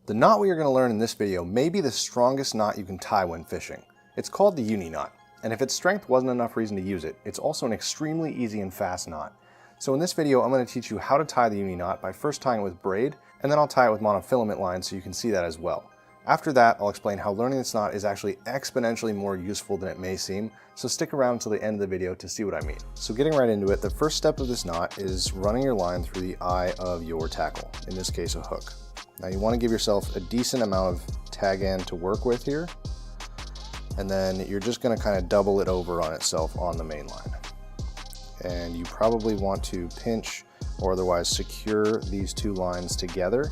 The knot we are going to learn in this video may be the strongest knot you can tie when fishing. It's called the Uni Knot, and if its strength wasn't enough reason to use it, it's also an extremely easy and fast knot. So in this video, I'm going to teach you how to tie the Uni Knot by first tying it with braid, and then I'll tie it with monofilament line so you can see that as well. After that, I'll explain how learning this knot is actually exponentially more useful than it may seem, so stick around until the end of the video to see what I mean. So getting right into it, the first step of this knot is running your line through the eye of your tackle, in this case a hook. Now you want to give yourself a decent amount of tag end to work with here, and then you're just going to kind of double it over on itself on the main line. And you probably want to pinch or otherwise secure these two lines together,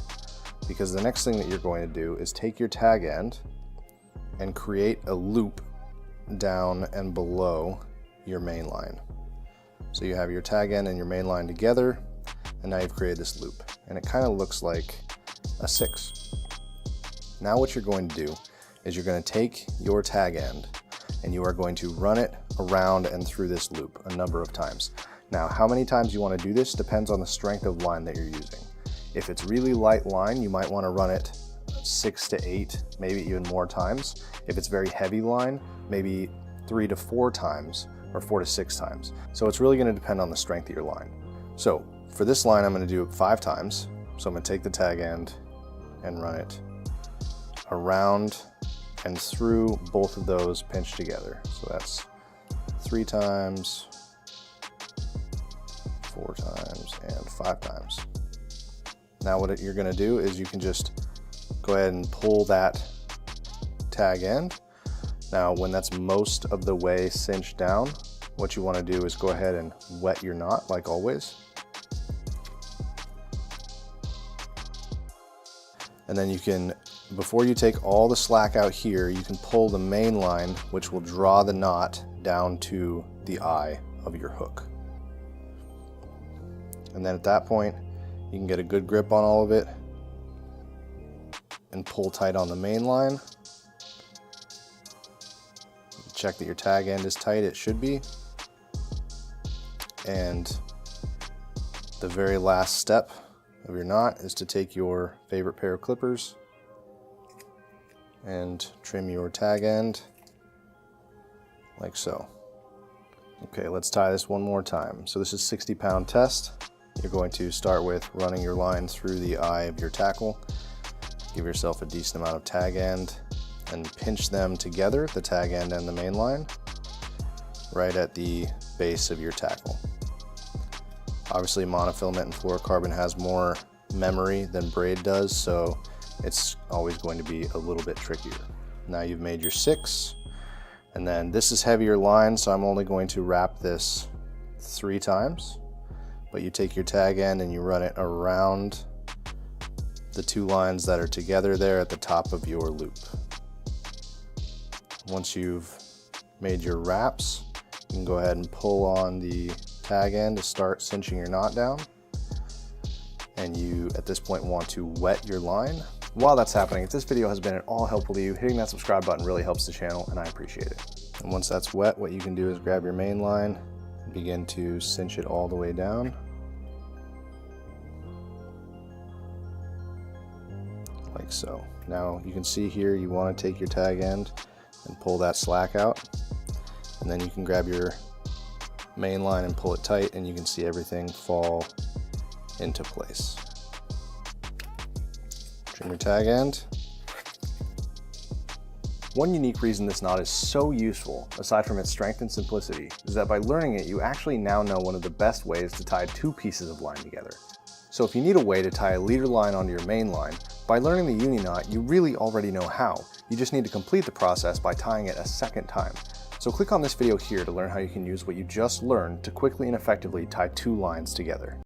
because the next thing that you're going to do is take your tag end and create a loop down and below your main line. So you have your tag end and your main line together, and now you've created this loop, and it kind of looks like a 6. Now what you're going to do is you're going to take your tag end and you are going to run it around and through this loop a number of times. Now how many times you want to do this depends on the strength of line that you're using. If it's really light line, you might want to run it 6 to 8, maybe even more times. If it's very heavy line, maybe 3 to 4 times or 4 to 6 times. So it's really going to depend on the strength of your line. So for this line, I'm going to do it 5 times. So I'm going to take the tag end and run it around and through both of those pinched together. So that's 3 times, 4 times, and 5 times. Now what you're going to do is you can just go ahead and pull that tag end. Now when that's most of the way cinched down, what you want to do is go ahead and wet your knot like always. And then you can, before you take all the slack out here, you can pull the main line, which will draw the knot down to the eye of your hook. And then at that point, you can get a good grip on all of it and pull tight on the main line. Check that your tag end is tight, it should be. And the very last step of your knot is to take your favorite pair of clippers and trim your tag end like so. Okay, let's tie this one more time. So this is 60-pound test. You're going to start with running your line through the eye of your tackle. Give yourself a decent amount of tag end and pinch them together, the tag end and the main line, right at the base of your tackle. Obviously monofilament and fluorocarbon has more memory than braid does, so it's always going to be a little bit trickier. Now you've made your 6, and then this is heavier line, so I'm only going to wrap this 3 times. But you take your tag end and you run it around the 2 lines that are together there at the top of your loop. Once you've made your wraps, you can go ahead and pull on the tag end to start cinching your knot down. And you, at this point, want to wet your line. While that's happening, if this video has been at all helpful to you, hitting that subscribe button really helps the channel, and I appreciate it. And once that's wet, what you can do is grab your main line and begin to cinch it all the way down. Like so. Now you can see here you want to take your tag end and pull that slack out, and then you can grab your main line and pull it tight, and you can see everything fall into place. Trim your tag end. One unique reason this knot is so useful, aside from its strength and simplicity, is that by learning it, you actually now know one of the best ways to tie 2 pieces of line together. So if you need a way to tie a leader line onto your main line, by learning the Uni Knot, you really already know how. You just need to complete the process by tying it a second time. So click on this video here to learn how you can use what you just learned to quickly and effectively tie 2 lines together.